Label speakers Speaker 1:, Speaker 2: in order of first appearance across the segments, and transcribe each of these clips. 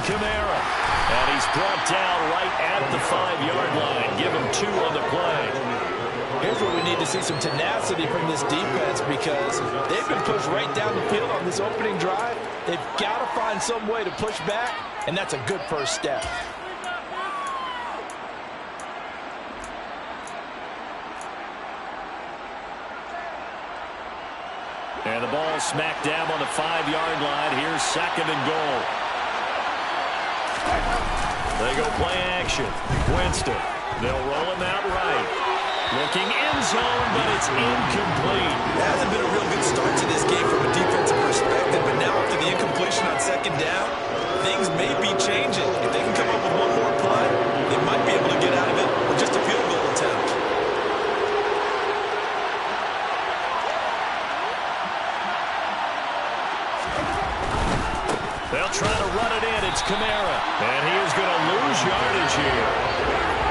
Speaker 1: Kamara. And he's brought down right at the 5-yard line. Give him 2 on the play.
Speaker 2: Here's where we need to see some tenacity from this defense because they've been pushed right down the field on this opening drive. They've got to find some way to push back, and that's a good first step.
Speaker 1: And the ball smacked down on the 5-yard line. Here's 2nd and goal. They go play action. Winston. They'll roll him out right. Looking end zone, but it's incomplete.
Speaker 2: It hasn't been a real good start to this game from a defensive perspective, but now after the incompletion on 2nd down, things may be changing. If they can come up with one more play, they might be able to get out of it with just a field goal attempt.
Speaker 1: They'll try to run it in. It's Kamara. And he is going to lose yardage here.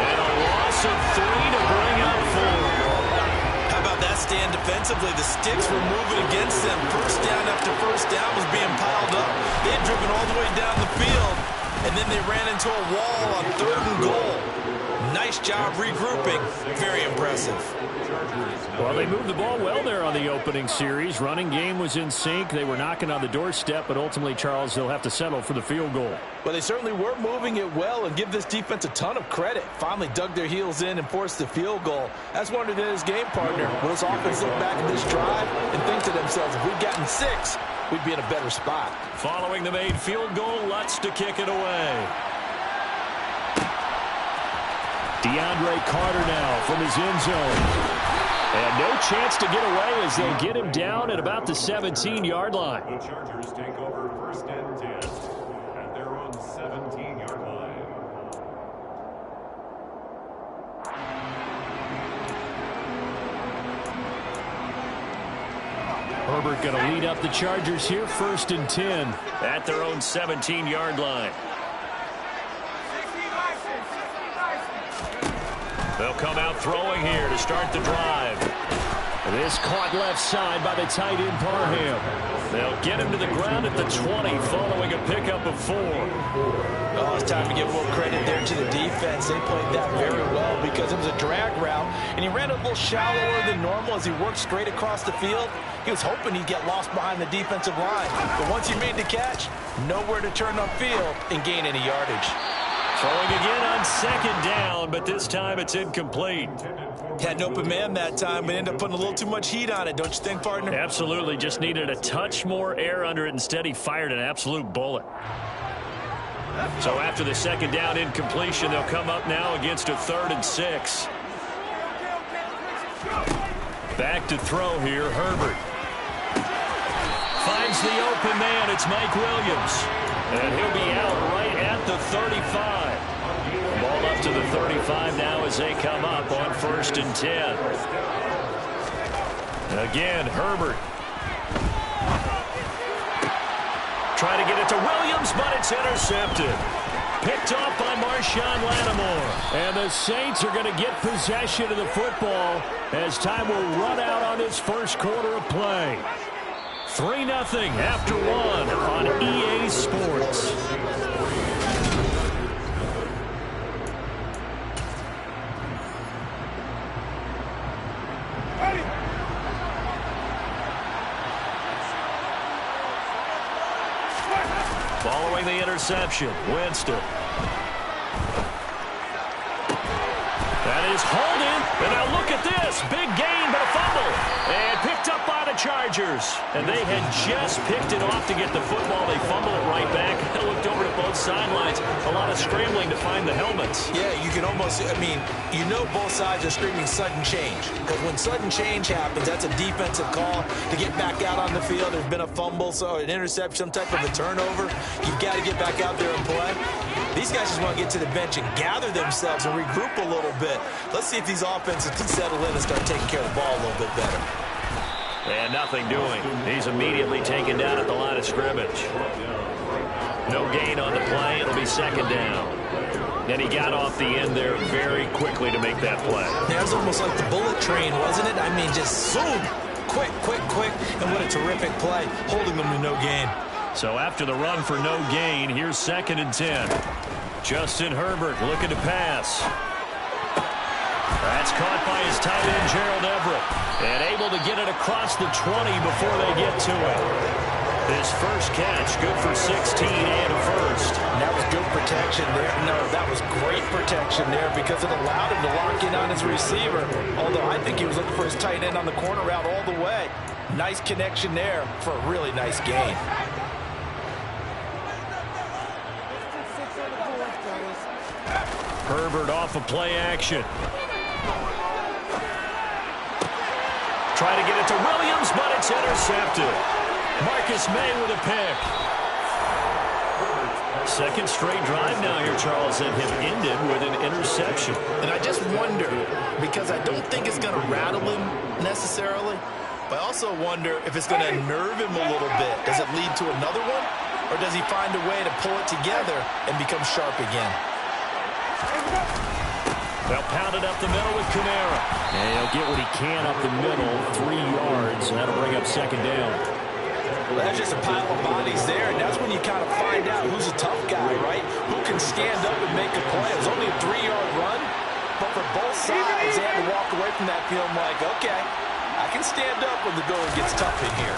Speaker 1: And a loss of 3 to bring up 4.
Speaker 2: How about that stand defensively? The sticks were moving against them. First down after first down was being piled up. They had driven all the way down the field, and then they ran into a wall on 3rd and goal. Nice job regrouping. Very impressive.
Speaker 1: Well, they moved the ball well there on the opening series. Running game was in sync. They were knocking on the doorstep, but ultimately, Charles, they'll have to settle for the field goal.
Speaker 2: Well, they certainly were moving it well and give this defense a ton of credit. Finally dug their heels in and forced the field goal. That's wondered in his game partner. Will this offense look back at this drive and think to themselves, if we'd gotten 6, we'd be in a better spot.
Speaker 1: Following the made field goal, Lutz to kick it away. DeAndre Carter now from his end zone. And no chance to get away as they'll get him down at about the 17-yard line.
Speaker 3: The Chargers take over 1st and 10 at their own 17-yard line.
Speaker 1: Herbert going to lead up the Chargers here, 1st and 10 at their own 17-yard line. They'll come out throwing here to start the drive. This caught left side by the tight end Parham. They'll get him to the ground at the 20 following a pickup of 4.
Speaker 2: Oh, it's time to give more credit there to the defense. They played that very well because it was a drag route, and he ran a little shallower than normal as he worked straight across the field. He was hoping he'd get lost behind the defensive line. But once he made the catch, nowhere to turn upfield and gain any yardage.
Speaker 1: Throwing again on 2nd down, but this time it's incomplete.
Speaker 2: Had an open man that time, but ended up putting a little too much heat on it, don't you think, partner?
Speaker 1: Absolutely. Just needed a touch more air under it. Instead, he fired an absolute bullet. So after the 2nd down incompletion, they'll come up now against a 3rd and 6. Back to throw here, Herbert. Finds the open man. It's Mike Williams. And he'll be out right at the 35. Ball up to the 35 now as they come up on 1st and 10. Again, Herbert. Try to get it to Williams, but it's intercepted. Picked off by Marshawn Lattimore. And the Saints are going to get possession of the football as time will run out on this first quarter of play. 3-0 after 1 on EA Sports. Following the interception, Winston. That is holding. And now look at this. Big gain, but a fumble. And picked up by the Chargers. And they had just picked it off to get the football. They fumble it right back. I looked over to both sidelines. A lot of scrambling to find the helmets.
Speaker 2: Yeah, you can almost, you know both sides are screaming sudden change. Because when sudden change happens, that's a defensive call to get back out on the field. There's been a fumble, so an interception, some type of a turnover. You've got to get back out there and play. These guys just want to get to the bench and gather themselves and regroup a little bit. Let's see if these offenses can settle in and start taking care of the ball a little bit better.
Speaker 1: And nothing doing. He's immediately taken down at the line of scrimmage. No gain on the play. It'll be 2nd down. And he got off the end there very quickly to make that play.
Speaker 2: That was almost like the bullet train, wasn't it? Just zoom. Quick. And what a terrific play, holding them to no gain.
Speaker 1: So after the run for no gain, here's 2nd and 10. Justin Herbert looking to pass. That's caught by his tight end, Gerald Everett, and able to get it across the 20 before they get to it. His first catch, good for 16 and a first.
Speaker 2: And that was good protection there. No, that was great protection there because it allowed him to lock in on his receiver. Although I think he was looking for his tight end on the corner route all the way. Nice connection there for a really nice gain.
Speaker 1: Herbert off of play action. Try to get it to Williams, but it's intercepted. Marcus May with a pick. Second straight drive now here, Charles, that have ended with an interception.
Speaker 4: And I just wonder, because I don't think it's going to rattle him necessarily, but I also wonder if it's going to unnerve him a little bit. Does it lead to another one? Or does he find a way to pull it together and become sharp again?
Speaker 1: They'll pound it up the middle with Kamara. And he'll get what he can up the middle, 3 yards, and that'll bring up 2nd down.
Speaker 2: Well, there's just a pile of bodies there, and that's when you kind of find out who's a tough guy, right? Who can stand up and make a play. It was only a 3-yard run, but for both sides, they had to walk away from that feeling like, okay, I can stand up when the going gets tough in here.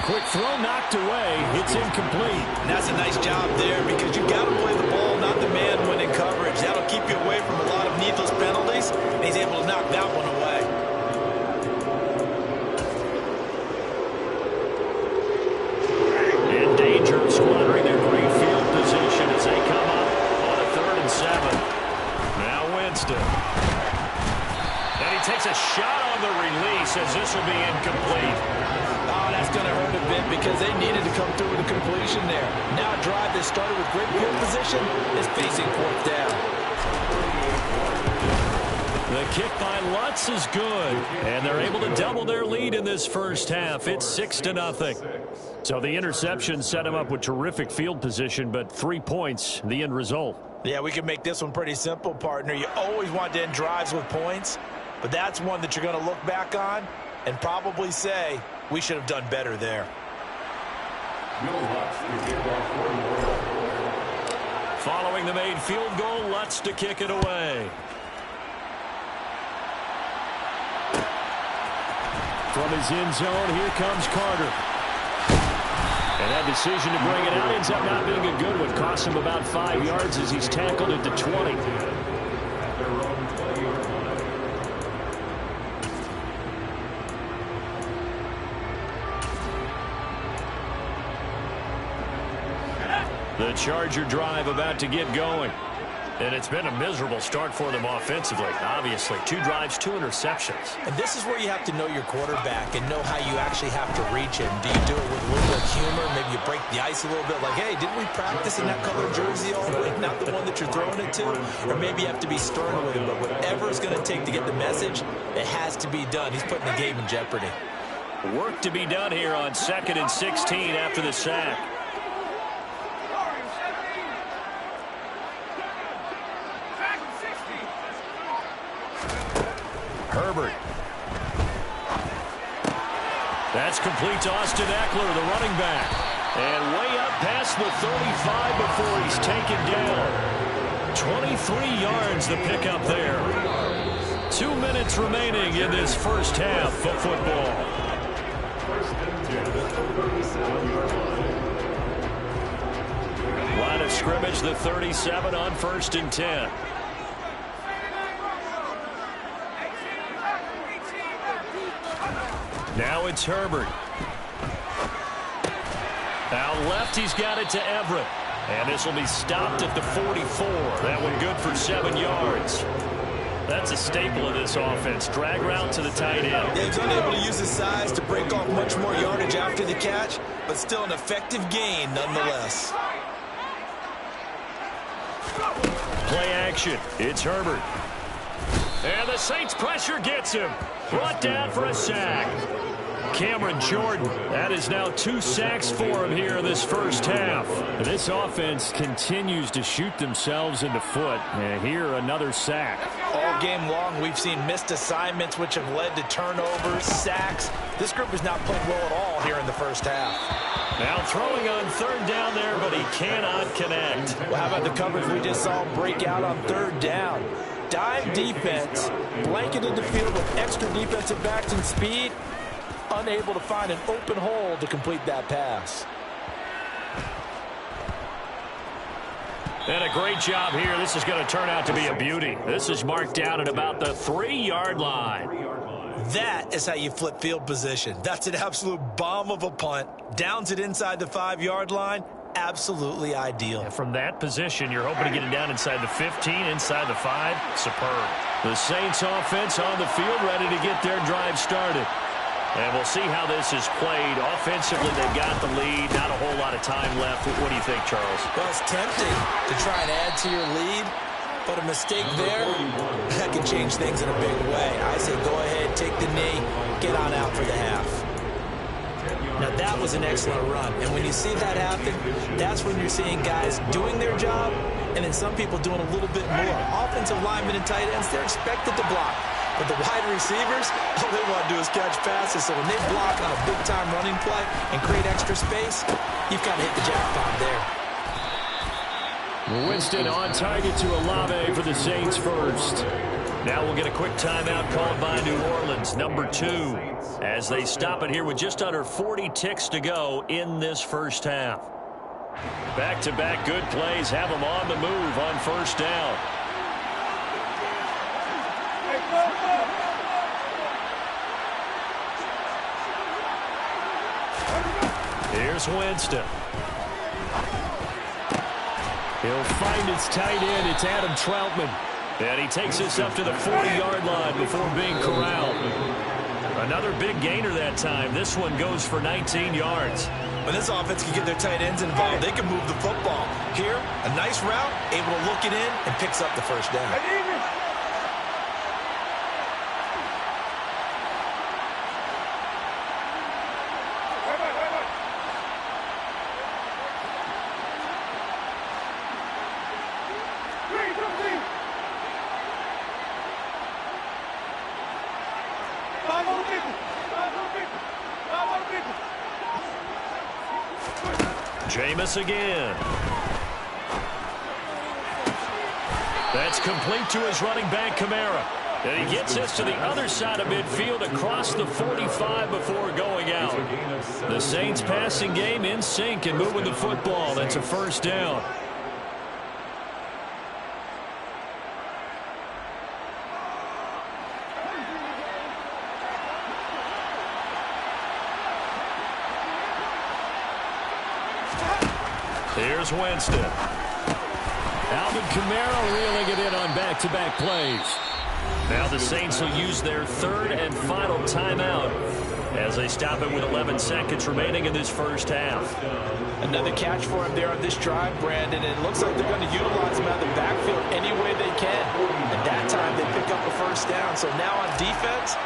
Speaker 1: Quick throw knocked away. It's incomplete.
Speaker 4: And that's a nice job there because you got to play the ball, not the man when in coverage. That'll keep you away from a lot of needless penalties, and he's able to knock that one away.
Speaker 1: In danger of squandering their great field position as they come up on a 3rd and 7. Now Winston. And he takes a shot on the release as this will be incomplete.
Speaker 2: Oh, that's going to hurt a bit because they needed to come through with a completion there. Now a drive that started with great field position is facing 4th down.
Speaker 1: The kick by Lutz is good, and they're able to double their lead in this first half. It's 6-0. So the interception set him up with terrific field position, but 3 points, the end result.
Speaker 2: Yeah, we can make this one pretty simple, partner. You always want to end drives with points, but that's one that you're going to look back on and probably say, we should have done better there.
Speaker 1: Following the made field goal, Lutz to kick it away. From his end zone, here comes Carter. And that decision to bring it out ends up not being a good one. Cost him about 5 yards as he's tackled at the 20. The Charger drive about to get going. And it's been a miserable start for them offensively, obviously. 2 drives, 2 interceptions.
Speaker 2: And this is where you have to know your quarterback and know how you actually have to reach him. Do you do it with a little bit of humor? Maybe you break the ice a little bit like, hey, didn't we practice in that color jersey all week? Not the one that you're throwing it to? Or maybe you have to be stern with him. But whatever it's going to take to get the message, it has to be done. He's putting the game in jeopardy.
Speaker 1: Work to be done here on 2nd and 16 after the sack. Herbert. That's complete to Austin Eckler, the running back. And way up past the 35 before he's taken down. 23 yards the pickup there. 2 minutes remaining in this first half of football. Line of scrimmage, the 37 on 1st and 10. Now it's Herbert. Out left, he's got it to Everett. And this will be stopped at the 44. That one good for 7 yards. That's a staple of this offense. Drag route to the tight end.
Speaker 2: Yeah, he's unable to use his size to break off much more yardage after the catch, but still an effective gain nonetheless.
Speaker 1: Play action. It's Herbert. And the Saints pressure gets him. Brought down for a sack. Cameron Jordan. That is now 2 sacks for him here in this first half. And this offense continues to shoot themselves in the foot. And here, another sack.
Speaker 4: All game long, we've seen missed assignments, which have led to turnovers, sacks. This group is not playing well at all here in the first half.
Speaker 1: Now throwing on third down there, but he cannot connect.
Speaker 4: Well, how about the coverage we just saw break out on third down? Dime defense, blanketed the field with extra defensive backs and speed, unable to find an open hole to complete that pass.
Speaker 1: And a great job here. This is going to turn out to be a beauty. This is marked down at about the 3-yard line.
Speaker 4: That is how you flip field position. That's an absolute bomb of a punt. Downs it inside the 5-yard line. Absolutely ideal.
Speaker 1: And from that position, you're hoping to get it down inside the 15, inside the 5. Superb. The Saints offense on the field, ready to get their drive started. And we'll see how this is played. Offensively, they've got the lead. Not a whole lot of time left. What do you think, Charles?
Speaker 4: Well, it's tempting to try and add to your lead, but a mistake there, that can change things in a big way. I say go ahead, take the knee, get on out for the half. Now, that was an excellent run. And when you see that happen, that's when you're seeing guys doing their job and then some people doing a little bit more. Offensive linemen and tight ends, they're expected to block. But the wide receivers, all they want to do is catch passes. So when they block on a big-time running play and create extra space, you've got to hit the jackpot there.
Speaker 1: Winston on target to Olave for the Saints first. Now we'll get a quick timeout called by New Orleans, number 2, as they stop it here with just under 40 ticks to go in this first half. Back-to-back good plays have them on the move on first down. Here's Winston. He'll find his tight end. It's Adam Troutman. And he takes us up to the 40-yard line before being corralled. Another big gainer that time. This one goes for 19 yards.
Speaker 4: When this offense can get their tight ends involved, they can move the football. Here, a nice route, able to look it in, and picks up the first down.
Speaker 1: Jameis again. That's complete to his running back, Kamara. And he gets us to the other side of midfield across the 45 before going out. The Saints passing game in sync and moving the football. That's a first down. Here's Winston. Alvin Kamara reeling it in on back-to-back plays. Now the Saints will use their third and final timeout as they stop it with 11 seconds remaining in this first half.
Speaker 4: Another catch for him there on this drive, Brandon, and it looks like they're going to utilize him out of the backfield any way they can. And that time they pick up a first down. So now on defense,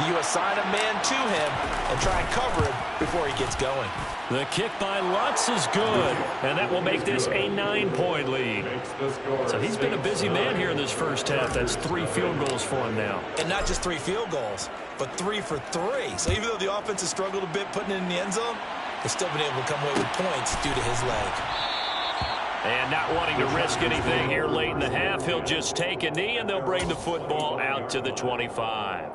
Speaker 4: you assign a man to him and try and cover him before he gets going.
Speaker 1: The kick by Lutz is good, and that will make this a 9-point lead. So he's been a busy man here in this first half. That's 3 field goals for him now.
Speaker 4: And not just 3 field goals, but 3 for 3. So even though the offense has struggled a bit putting it in the end zone, they've still been able to come away with points due to his leg.
Speaker 1: And not wanting to risk anything here late in the half, he'll just take a knee, and they'll bring the football out to the 25.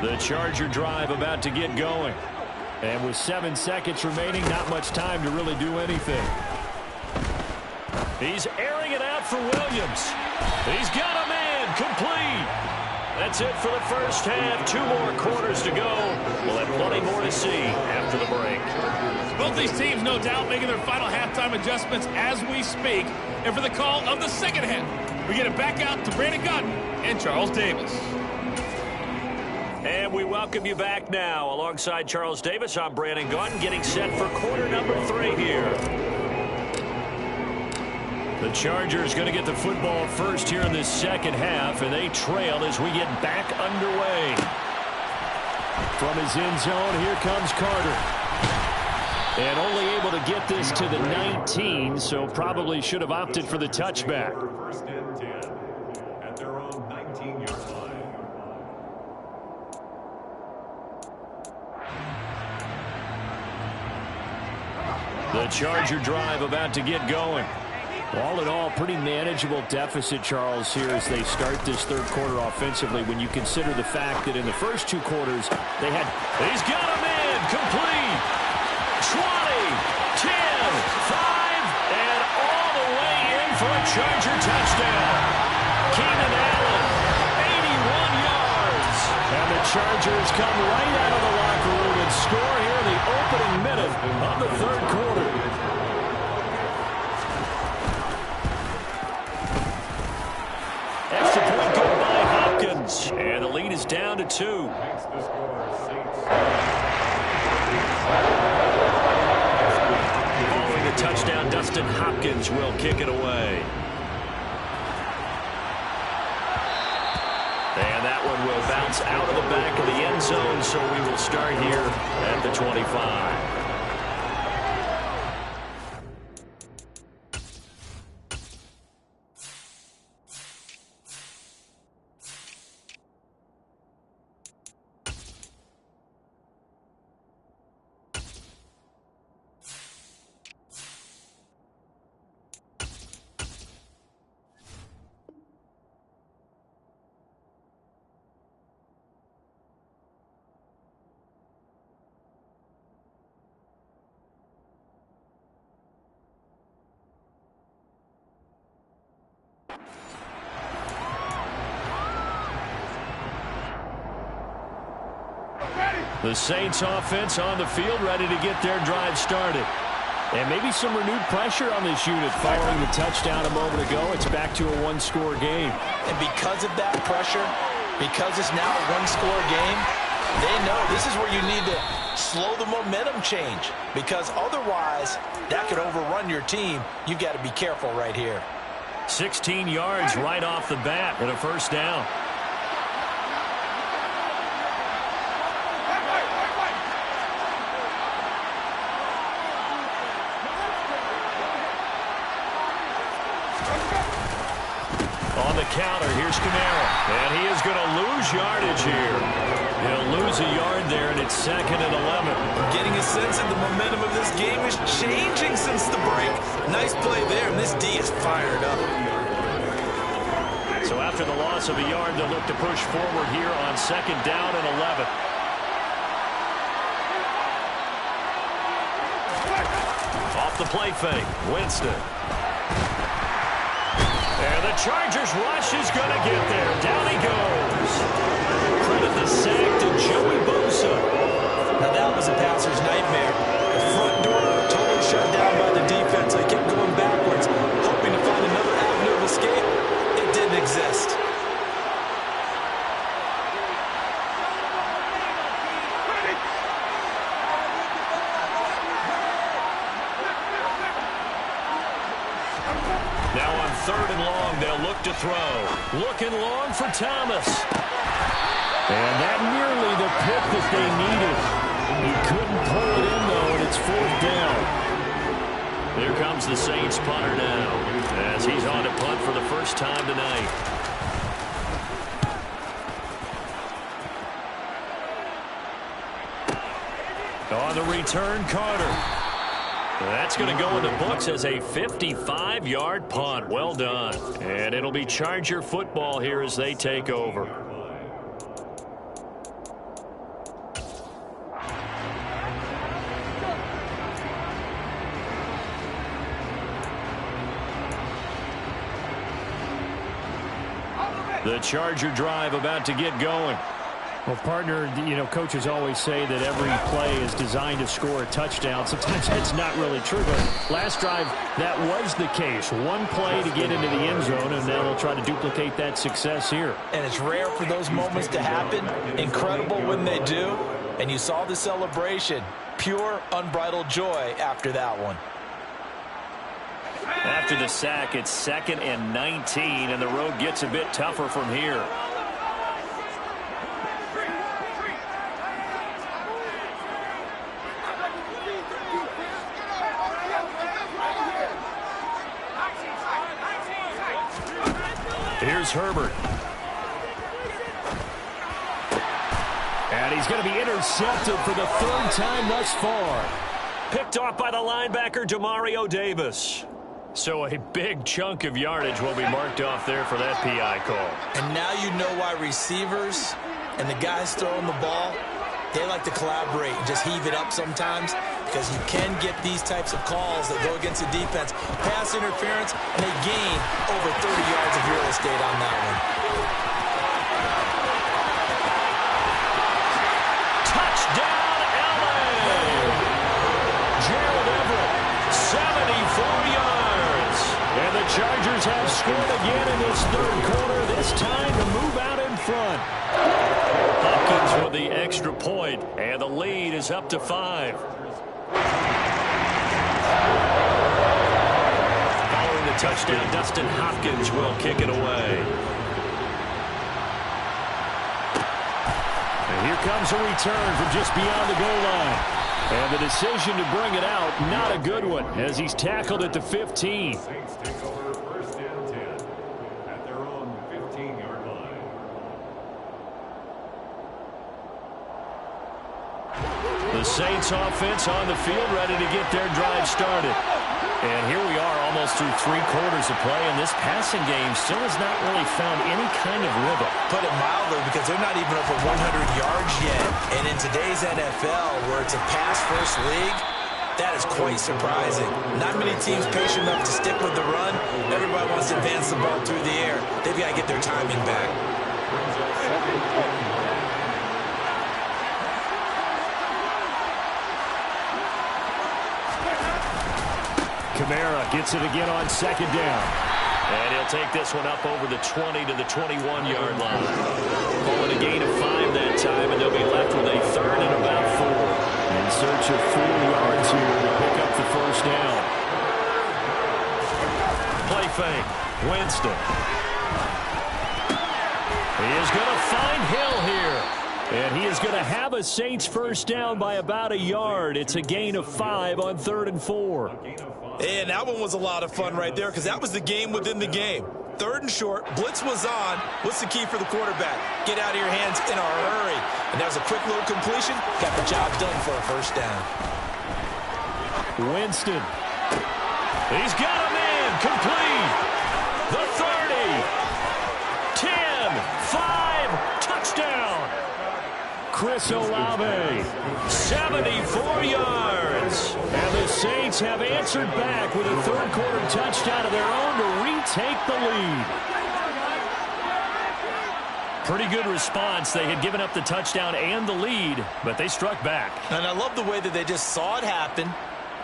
Speaker 1: The Charger drive about to get going. And with 7 seconds remaining, not much time to really do anything. He's airing it out for Williams. He's got a man complete. That's it for the first half. 2 more quarters to go. We'll have plenty more to see after the break.
Speaker 5: Both these teams, no doubt, making their final halftime adjustments as we speak. And for the call of the second half, we get it back out to Brandon Gaudin and Charles Davis.
Speaker 1: And And we welcome you back now. Alongside Charles Davis, I'm Brandon Gaudin, getting set for quarter number 3 here. The Chargers going to get the football first here in this second half, and they trail as we get back underway. From his end zone, here comes Carter. And only able to get this to the 19, so probably should have opted for the touchback.
Speaker 3: First and 10 at their own 19-yard line.
Speaker 1: The Charger drive about to get going. All in all, pretty manageable deficit, Charles, here as they start this third quarter offensively when you consider the fact that in the first 2 quarters they had... He's got him in! Complete! 20, 10, 5, and all the way in for a Charger touchdown. Keenan Allen, 81 yards. And the Chargers come right out of the locker room and score here in the opening minute of the third quarter. Extra point good by Hopkins. And the lead is down to 2.
Speaker 3: Makes the score Saints.
Speaker 1: Following the touchdown, Dustin Hopkins will kick it away. And that one will bounce out of the back of the end zone, so we will start here at the 25. The Saints offense on the field, ready to get their drive started. And maybe some renewed pressure on this unit following the touchdown a moment ago. It's back to a 1-score game.
Speaker 2: And because of that pressure, because it's now a 1-score game, they know this is where you need to slow the momentum change. Because otherwise, that could overrun your team. You've got to be careful right here.
Speaker 1: 16 yards right off the bat and a first down. On the counter, here's Kamara. And he is going to lose yardage here. He'll lose a yard there, and it's 2nd and 11.
Speaker 2: Getting a sense that the momentum of this game is changing since the break. Nice play there, and this D is fired up.
Speaker 1: So after the loss of a yard, they'll look to push forward here on 2nd down and 11. Off the play fake, Winston. And the Chargers rush is going to get there. Down he goes. Credit the sack to Joey Bosa.
Speaker 2: Now that was a passer's nightmare. The front door totally shut down by the defense. They kept going backwards, hoping to find another avenue of escape. It didn't exist.
Speaker 1: Now on 3rd and long, they'll look to throw. Looking long for Thomas. And that nearly the pick that they needed. He couldn't pull it in, though, and it's 4th down. Here comes the Saints punter now, as he's on to punt for the first time tonight. On the return, Carter. That's going to go in the books as a 55-yard punt. Well done. And it'll be Charger football here as they take over. The Charger drive about to get going. Well, partner, you know, coaches always say that every play is designed to score a touchdown. Sometimes that's not really true, but last drive, that was the case. One play to get into the end zone, and now they'll try to duplicate that success here.
Speaker 2: And it's rare for those moments to happen. Incredible when they do. And you saw the celebration. Pure, unbridled joy after that one.
Speaker 1: After the sack, it's 2nd and 19, and the road gets a bit tougher from here. Here's Herbert. And he's going to be intercepted for the 3rd time thus far. Picked off by the linebacker, Demario Davis. So a big chunk of yardage will be marked off there for that PI call.
Speaker 2: And now you know why receivers and the guys throwing the ball, they like to collaborate and just heave it up sometimes, because you can get these types of calls that go against the defense. Pass interference, and they gain over 30 yards of real estate on that one.
Speaker 1: Touchdown, LA! Gerald Everett, 74 yards. And the Chargers have scored again in this 3rd quarter, this time to move out in front. Hopkins with the extra point, and the lead is up to 5. Following the touchdown, Dustin Hopkins will kick it away. And here comes a return from just beyond the goal line. And the decision to bring it out, not a good one, as he's tackled at the 15.
Speaker 3: Saints take over 1st and 10 at their own 15-yard line.
Speaker 1: The Saints offense on the field, ready to get their drive started. And here we are almost through 3 quarters of play, and this passing game still has not really found any kind of rhythm.
Speaker 2: Put it mildly, because they're not even over 100 yards yet. And in today's NFL, where it's a pass-first league, that is quite surprising. Not many teams patient enough to stick with the run. Everybody wants to advance the ball through the air. They've got to get their timing back.
Speaker 1: Kamara gets it again on 2nd down. And he'll take this one up over the 20 to the 21-yard line. Pulling a gain of 5 that time, and they'll be left with a 3rd and about 4. In search of 4 yards here to pick up the 1st down. Play fake. Winston. He is going to find Hill here. And he is going to have a Saints 1st down by about a yard. It's a gain of 5 on 3rd and 4.
Speaker 2: And that one was a lot of fun right there, because that was the game within the game. 3rd and short, blitz was on. What's the key for the quarterback? Get out of your hands in a hurry. And that was a quick little completion. Got the job done for a 1st down.
Speaker 1: Winston. He's got a man complete. The 30. 10. 5. Touchdown. Chris Olave. 74 yards. And the Saints have answered back with a 3rd quarter touchdown of their own to retake the lead. Pretty good response. They had given up the touchdown and the lead, but they struck back.
Speaker 2: And I love the way that they just saw it happen,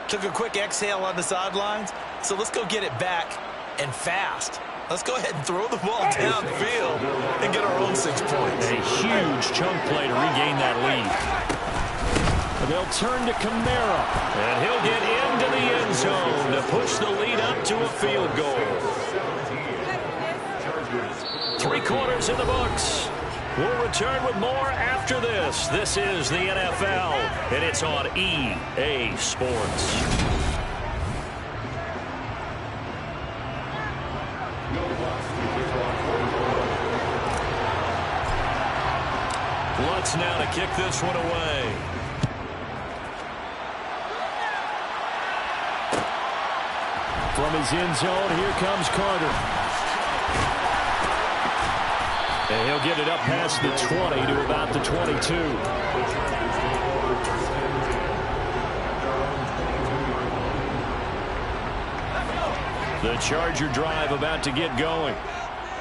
Speaker 2: took a quick exhale on the sidelines. So let's go get it back, and fast. Let's go ahead and throw the ball downfield and get our own 6 points.
Speaker 1: A huge chunk play to regain that lead. They'll turn to Kamara, and he'll get into the end zone to push the lead up to a field goal. 3 quarters in the books. We'll return with more after this. This is the NFL, and it's on EA Sports. Lutz now to kick this one away. From his end zone, here comes Carter. And he'll get it up past the 20 to about the 22. The Charger drive about to get going.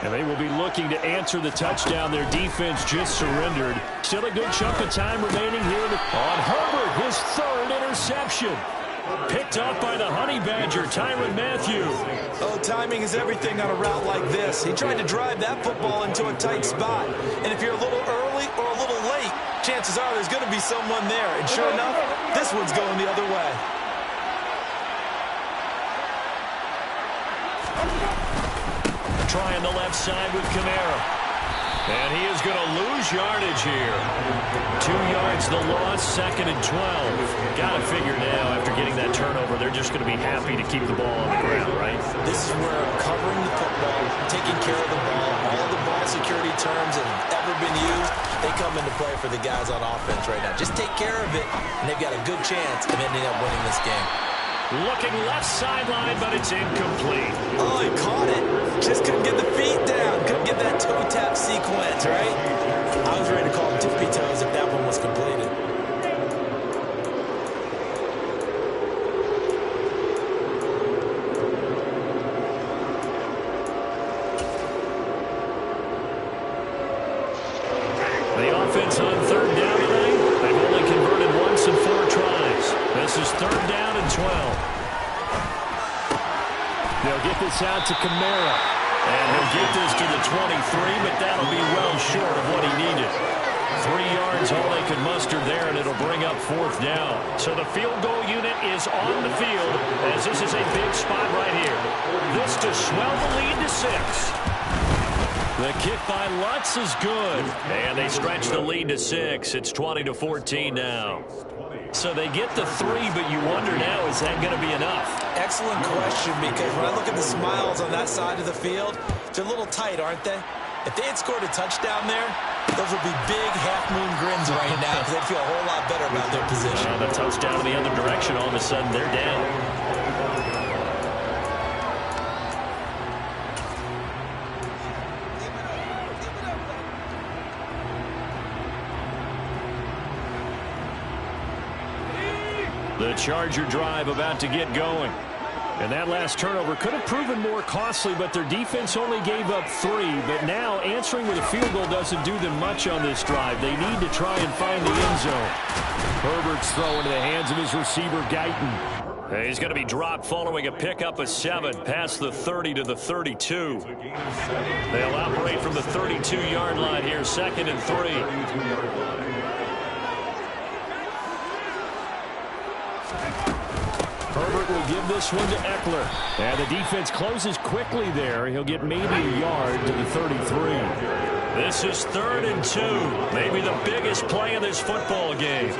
Speaker 1: And they will be looking to answer the touchdown their defense just surrendered. Still a good chunk of time remaining here on Herbert, his third interception. Picked off by the Honey Badger, Tyrann Mathieu.
Speaker 2: Oh, timing is everything on a route like this. He tried to drive that football into a tight spot. And if you're a little early or a little late, chances are there's going to be someone there. And sure enough, this one's going the other way.
Speaker 1: Trying the left side with Kamara. And he is going to lose yardage here. 2 yards the loss, 2nd and 12. Got to figure now, after getting that turnover, they're just going to be happy to keep the ball on the ground, right?
Speaker 2: This is where covering the football, taking care of the ball, all of the ball security terms that have ever been used, they come into play for the guys on offense right now. Just take care of it, and they've got a good chance of ending up winning this game.
Speaker 1: Looking left sideline, but it's incomplete.
Speaker 2: Oh, he caught it. Just couldn't get the feet down. Couldn't get that toe tap sequence, right? I was ready to call him tippy toes if that one was completed.
Speaker 1: The offense on 3rd down tonight. They've only converted once in 4 tries. This is 3rd down and 12. They'll get this out to Kamara. And he'll get this to the 23, but that'll be well short of what he needed. 3 yards, all they could muster there, and it'll bring up 4th down. So the field goal unit is on the field, as this is a big spot right here. This to swell the lead to 6. The kick by Lutz is good. And they stretch the lead to 6. It's 20-14 now. So they get the 3, but you wonder now, is that going to be enough?
Speaker 2: Excellent question, because when I look at the smiles on that side of the field, they're a little tight, aren't they? If they had scored a touchdown there, those would be big half-moon grins right now, because they'd feel a whole lot better about their position.
Speaker 1: The touchdown in the other direction, all of a sudden they're down. The Charger drive about to get going. And that last turnover could have proven more costly, but their defense only gave up 3. But now answering with a field goal doesn't do them much on this drive. They need to try and find the end zone. Herbert's throw into the hands of his receiver, Guyton. He's going to be dropped following a pickup of 7 past the 30 to the 32. They'll operate from the 32-yard line here, 2nd and 3. Herbert will give this one to Eckler. And the defense closes quickly there. He'll get maybe a yard to the 33. This is 3rd and 2. Maybe the biggest play of this football game.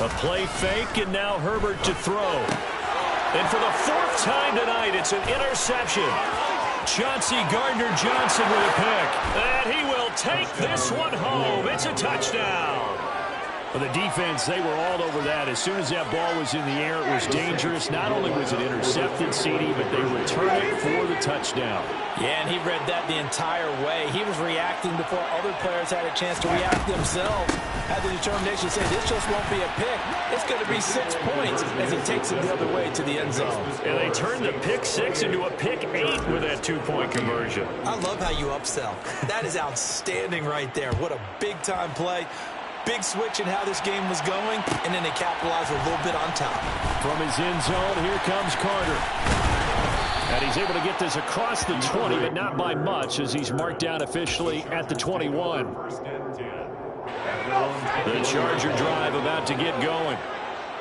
Speaker 1: A play fake, and now Herbert to throw. And for the 4th time tonight, it's an interception. Chauncey Gardner-Johnson with a pick. And he will take this one home. It's a touchdown. For the defense, they were all over that. As soon as that ball was in the air, it was dangerous. Not only was it intercepted, CD, but they returned it for the touchdown.
Speaker 2: Yeah, and he read that the entire way. He was reacting before other players had a chance to react themselves. Had the determination to say, this just won't be a pick. It's going to be 6 points as he takes it the other way to the end zone.
Speaker 1: And they turned the pick 6 into a pick 8 with that 2-point conversion.
Speaker 2: I love how you upsell. That is outstanding right there. What a big-time play. Big switch in how this game was going, and then they capitalized a little bit on top.
Speaker 1: From his end zone, here comes Carter. And he's able to get this across the 20, but not by much, as he's marked down officially at the 21. The Charger drive about to get going.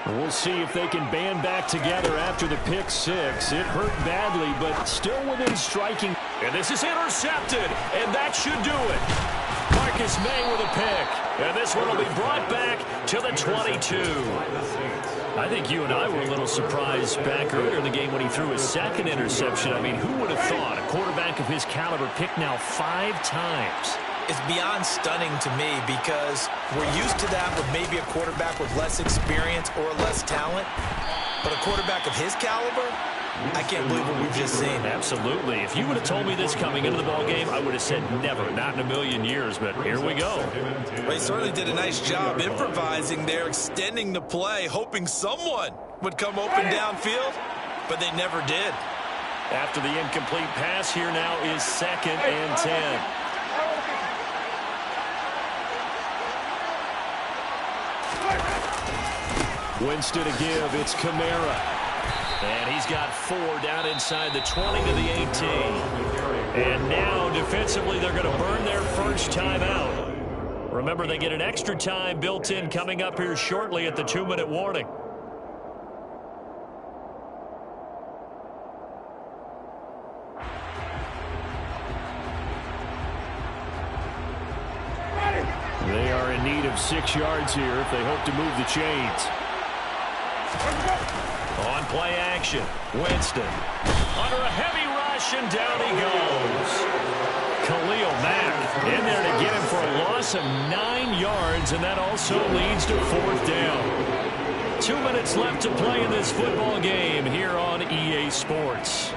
Speaker 1: We'll see if they can band back together after the pick 6. It hurt badly, but still within striking. And this is intercepted, and that should do it. Marcus May with a pick. And this one will be brought back to the 22. I think you and I were a little surprised back earlier in the game when he threw his 2nd interception. I mean, who would have thought a quarterback of his caliber picked now 5 times?
Speaker 2: It's beyond stunning to me because we're used to that with maybe a quarterback with less experience or less talent. But a quarterback of his caliber, I can't believe what we've just seen.
Speaker 1: Absolutely. If you would have told me this coming into the ballgame, I would have said never, not in a million years, but here we go.
Speaker 2: Well, he certainly did a nice job improvising there, extending the play, hoping someone would come open downfield, but they never did.
Speaker 1: After the incomplete pass, here now is 2nd and 10. Winston to give. It's Kamara. And he's got 4 down inside the 20 to the 18. And now, defensively, they're going to burn their first time out. Remember, they get an extra time built in coming up here shortly at the 2-minute warning. They are in need of 6 yards here if they hope to move the chains. On play action, Winston. Under a heavy rush, and down he goes. Khalil Mack in there to get him for a loss of 9 yards, and that also leads to 4th down. 2 minutes left to play in this football game here on EA Sports.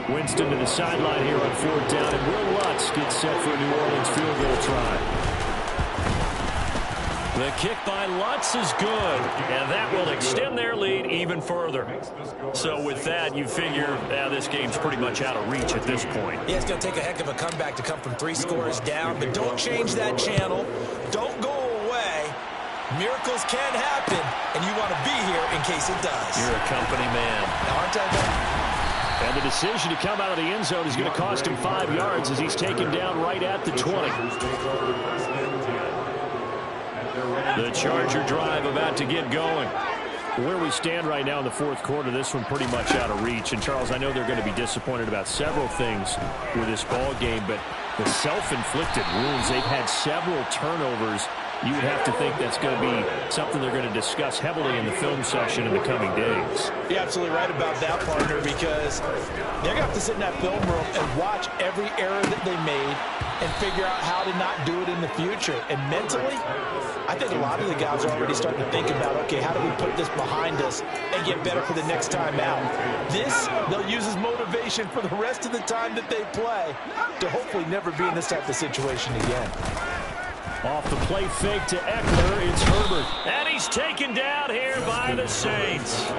Speaker 1: Winston to the sideline here on 4th down, and Will Lutz gets set for a New Orleans field goal try. The kick by Lutz is good, and that will extend their lead even further. So with that, you figure this game's pretty much out of reach at this point.
Speaker 2: Yeah, it's going to take a heck of a comeback to come from 3 scores down, but don't change that channel. Don't go away. Miracles can happen, and you want to be here in case it does.
Speaker 1: You're a company man.
Speaker 2: Now, aren't I done?
Speaker 1: And the decision to come out of the end zone is going to cost him 5 yards as he's taken down right at the 20. The Charger drive about to get going. Where we stand right now in the 4th quarter, this one pretty much out of reach. And, Charles, I know they're going to be disappointed about several things with this ball game, but the self-inflicted wounds, they've had several turnovers. You would have to think that's going to be something they're going to discuss heavily in the film session in the coming days.
Speaker 2: You're absolutely right about that, partner, because they're going to have to sit in that film room and watch every error that they made and figure out how to not do it in the future. And mentally, I think a lot of the guys are already starting to think about, okay, how do we put this behind us and get better for the next time out? This, they'll use as motivation for the rest of the time that they play to hopefully never be in this type of situation again.
Speaker 1: Off the play fake to Eckler, it's Herbert. And he's taken down here by the Saints.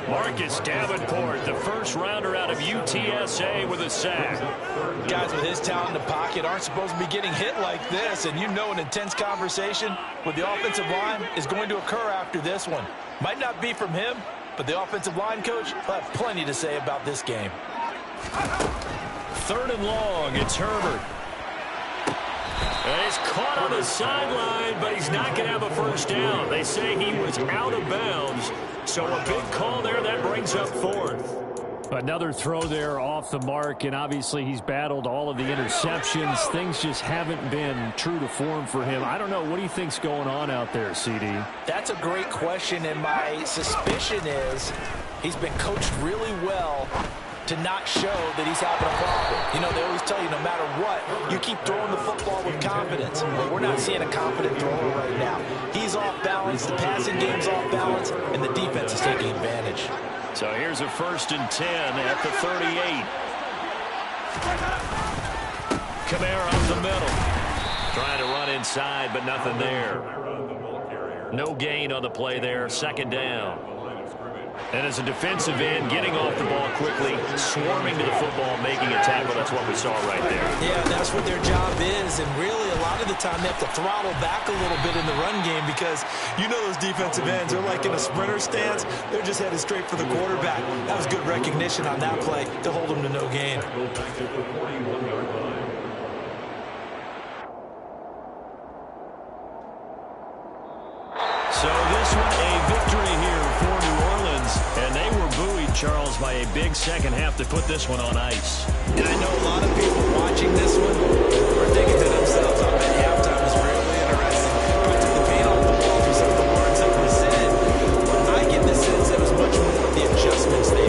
Speaker 1: Marcus Davenport, the first rounder out of UTSA with a sack.
Speaker 2: Guys with his talent in the pocket aren't supposed to be getting hit like this, and you know an intense conversation with the offensive line is going to occur after this one. Might not be from him, but the offensive line coach will have plenty to say about this game.
Speaker 1: 3rd and long, it's Herbert. And he's caught on the sideline, but he's not going to have a first down. They say he was out of bounds, so a big call there. That brings up 4th. Another throw there off the mark, and obviously he's battled all of the interceptions. Things just haven't been true to form for him. I don't know. What do you think's going on out there, CD?
Speaker 2: That's a great question, and my suspicion is he's been coached really well to not show that he's having a problem. You know, they always tell you no matter what, you keep throwing the football with confidence. But we're not seeing a confident thrower right now. He's off balance, the passing game's off balance, and the defense is taking advantage.
Speaker 1: So here's a 1st and 10 at the 38. Kamara up the middle. Trying to run inside, but nothing there. No gain on the play there, 2nd down. And as a defensive end, getting off the ball quickly, swarming to the football, making a tackle. That's what we saw right there.
Speaker 2: Yeah, that's what their job is. And really, a lot of the time, they have to throttle back a little bit in the run game because you know those defensive ends, they're like in a sprinter stance. They're just headed straight for the quarterback. That was good recognition on that play to hold them to no gain.
Speaker 1: So this one, a victory here for New Orleans. And they were buoyed, Charles, by a big second half to put this one on ice.
Speaker 2: And I know a lot of people watching this one are thinking to themselves, I bet halftime was really interesting. We took the paint off the ball for some of the words that were said. I get the sense that it was much more of the adjustments they